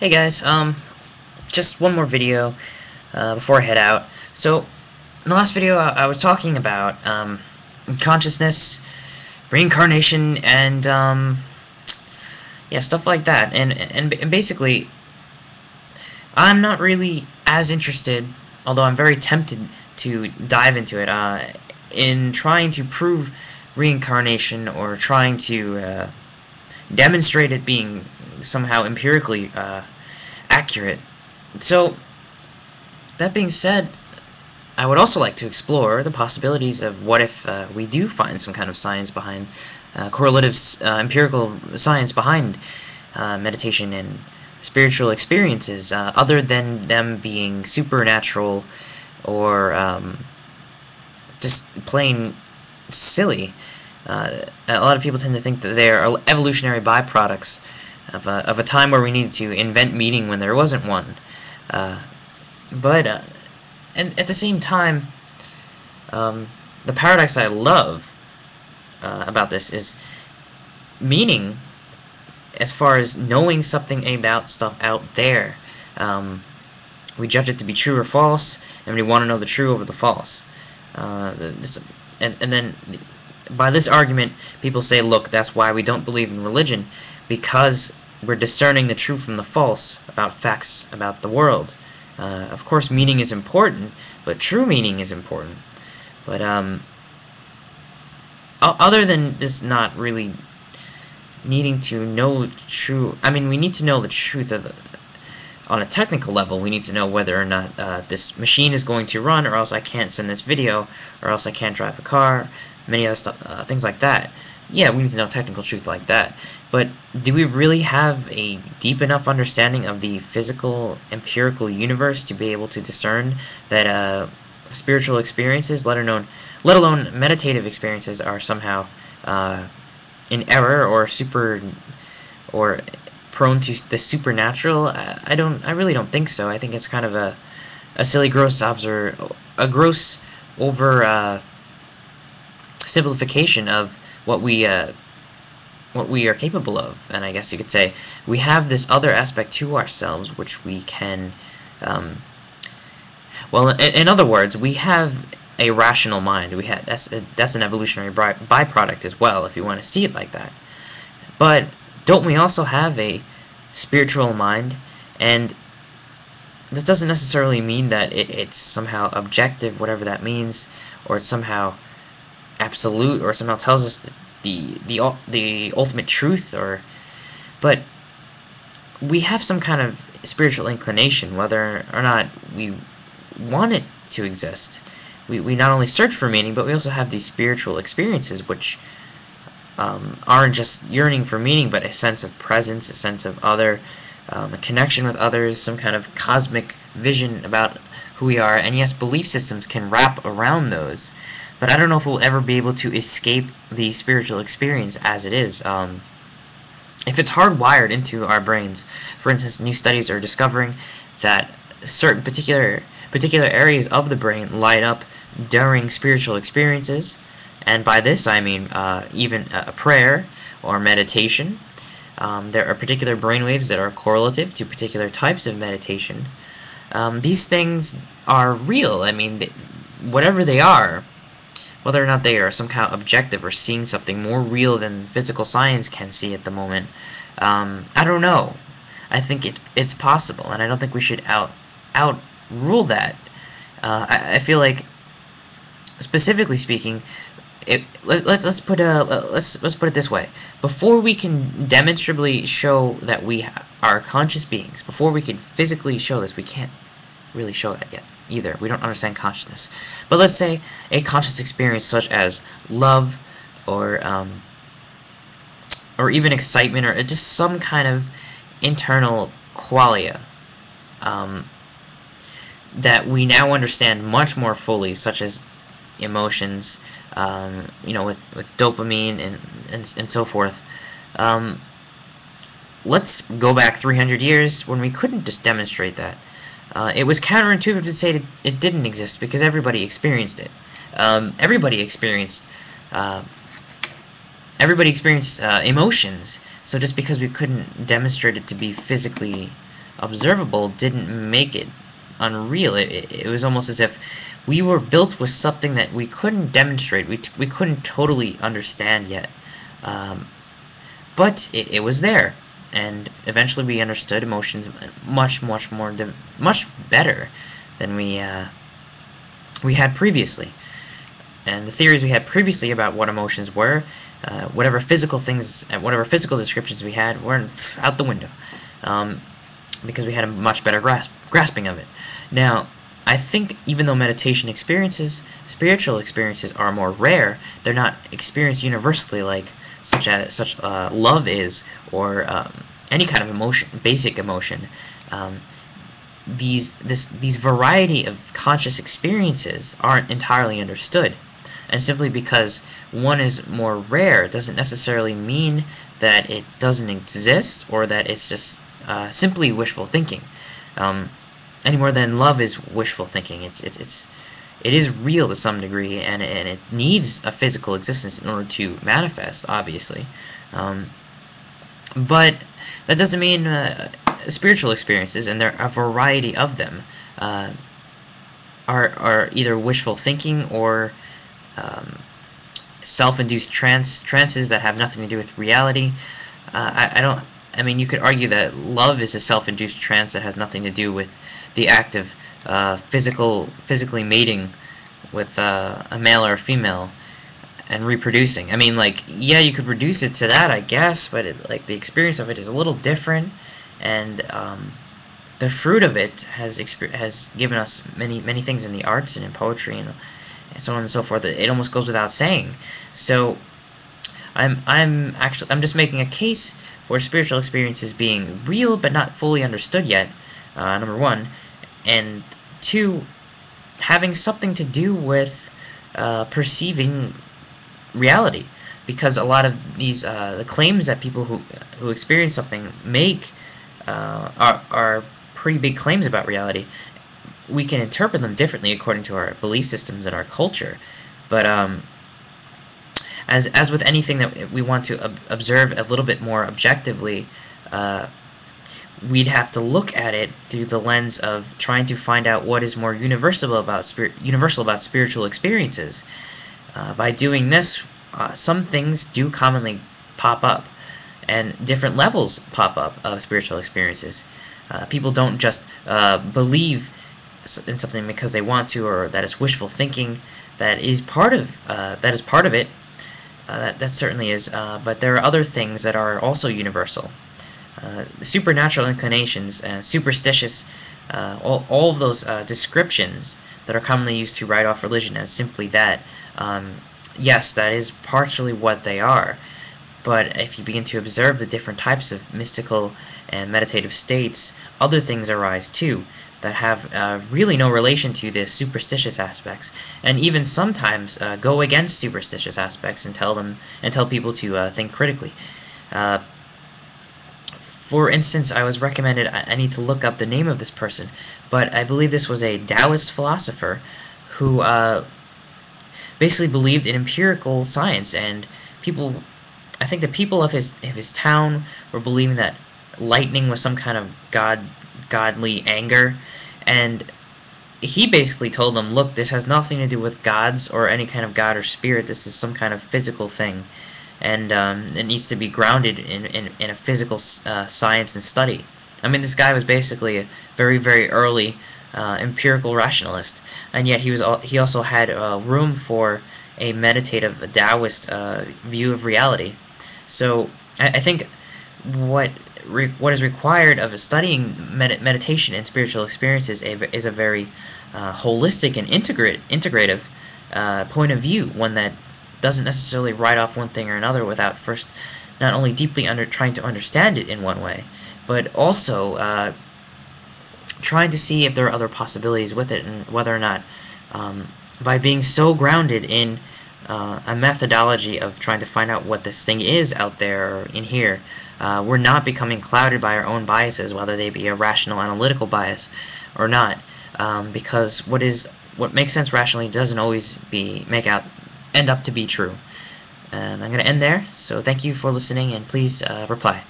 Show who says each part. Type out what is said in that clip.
Speaker 1: Hey guys, just one more video before I head out. So, in the last video, I was talking about consciousness, reincarnation, and yeah, stuff like that. And basically, I'm not really as interested, although I'm very tempted to dive into it, in trying to prove reincarnation or trying to demonstrate it being somehow empirically accurate. So, that being said, I would also like to explore the possibilities of what if we do find some kind of science behind, correlative empirical science behind meditation and spiritual experiences, other than them being supernatural or just plain silly. A lot of people tend to think that they are evolutionary byproducts of a time where we needed to invent meaning when there wasn't one. But and at the same time, the paradox I love about this is meaning, as far as knowing something about stuff out there. We judge it to be true or false, and we want to know the true over the false. And then by this argument, people say, look, that's why we don't believe in religion, because we're discerning the true from the false about facts about the world. Of course, meaning is important, but true meaning is important. But other than this not really needing to know true, I mean, we need to know the truth of the, on a technical level, we need to know whether or not this machine is going to run, or else I can't send this video, or else I can't drive a car, many other stuff, things like that. Yeah, we need to know technical truth like that. But do we really have a deep enough understanding of the physical, empirical universe to be able to discern that spiritual experiences, let alone meditative experiences, are somehow in error or prone to the supernatural? I really don't think so. I think it's kind of a silly, gross over simplification of what we are capable of. And I guess you could say we have this other aspect to ourselves which we can, well, in other words, we have a rational mind. That's an evolutionary byproduct as well, if you want to see it like that. But don't we also have a spiritual mind? And this doesn't necessarily mean that it's somehow objective, whatever that means, or it's somehow absolute, or somehow tells us the ultimate truth, but we have some kind of spiritual inclination, whether or not we want it to exist. We not only search for meaning, but we also have these spiritual experiences which aren't just yearning for meaning, but a sense of presence, a sense of other, a connection with others, some kind of cosmic vision about who we are. And yes, belief systems can wrap around those, but I don't know if we'll ever be able to escape the spiritual experience as it is. If it's hardwired into our brains, for instance, new studies are discovering that certain particular areas of the brain light up during spiritual experiences, and by this I mean even a prayer or meditation. There are particular brainwaves that are correlative to particular types of meditation. These things are real. I mean, whatever they are, whether or not they are some kind of objective or seeing something more real than physical science can see at the moment, I don't know. I think it's possible, and I don't think we should outrule that. I feel like, specifically speaking, let's put it this way: before we can demonstrably show that we are conscious beings, before we can physically show this, we can't really show that yet either. We don't understand consciousness. But let's say a conscious experience such as love, or even excitement, or just some kind of internal qualia that we now understand much more fully, such as emotions, with dopamine and so forth. Let's go back 300 years when we couldn't just demonstrate that. It was counterintuitive to say it didn't exist, because everybody experienced it. Everybody experienced emotions. So just because we couldn't demonstrate it to be physically observable didn't make it unreal. It was almost as if we were built with something that we couldn't demonstrate, we couldn't totally understand yet. But it was there, and eventually we understood emotions much better than we had previously. And the theories we had previously about what emotions were, whatever physical things, whatever physical descriptions we had, were out the window, because we had a much better grasping of it. Now, I think even though meditation experiences, spiritual experiences are more rare, they're not experienced universally like such love is, or any kind of emotion, basic emotion. These variety of conscious experiences aren't entirely understood, and simply because one is more rare doesn't necessarily mean that it doesn't exist, or that it's just simply wishful thinking. Any more than love is wishful thinking. It is real to some degree, and it needs a physical existence in order to manifest, obviously. But that doesn't mean spiritual experiences, and there are a variety of them, are either wishful thinking or self-induced trances that have nothing to do with reality. I mean, you could argue that love is a self-induced trance that has nothing to do with the act of physically mating with a male or a female and reproducing. I mean, like, yeah, you could reduce it to that, I guess, but like the experience of it is a little different, and the fruit of it has given us many things in the arts and in poetry and so on and so forth. It almost goes without saying. So I'm just making a case for spiritual experiences being real but not fully understood yet, number one, and two, having something to do with perceiving reality, because a lot of these the claims that people who experience something make are pretty big claims about reality. We can interpret them differently according to our belief systems and our culture, but as with anything that we want to observe a little bit more objectively, we'd have to look at it through the lens of trying to find out what is more universal about spiritual experiences. By doing this, some things do commonly pop up, and different levels pop up of spiritual experiences. People don't just believe in something because they want to, or that is wishful thinking. That is part of it. That certainly is. But there are other things that are also universal. Supernatural inclinations, superstitious, all of those descriptions that are commonly used to write off religion as simply that. Yes, that is partially what they are. But if you begin to observe the different types of mystical and meditative states, other things arise too that have really no relation to the superstitious aspects, and even sometimes go against superstitious aspects and tell people to think critically. For instance, I was recommended, I need to look up the name of this person, but I believe this was a Taoist philosopher who basically believed in empirical science, and I think the people of his town were believing that lightning was some kind of godly anger, and he basically told them, look, this has nothing to do with gods or any kind of god or spirit. This is some kind of physical thing, and it needs to be grounded in a physical science and study. I mean, this guy was basically a very early empirical rationalist, and yet he also had room for a meditative Taoist view of reality. So I think what is required of studying meditation and spiritual experiences is a very holistic and integrative point of view, one that doesn't necessarily write off one thing or another without first not only deeply trying to understand it in one way, but also trying to see if there are other possibilities with it, and whether or not by being so grounded in a methodology of trying to find out what this thing is out there or in here, we're not becoming clouded by our own biases, whether they be a rational analytical bias or not, because what makes sense rationally doesn't always end up to be true. And I'm going to end there, so thank you for listening, and please reply.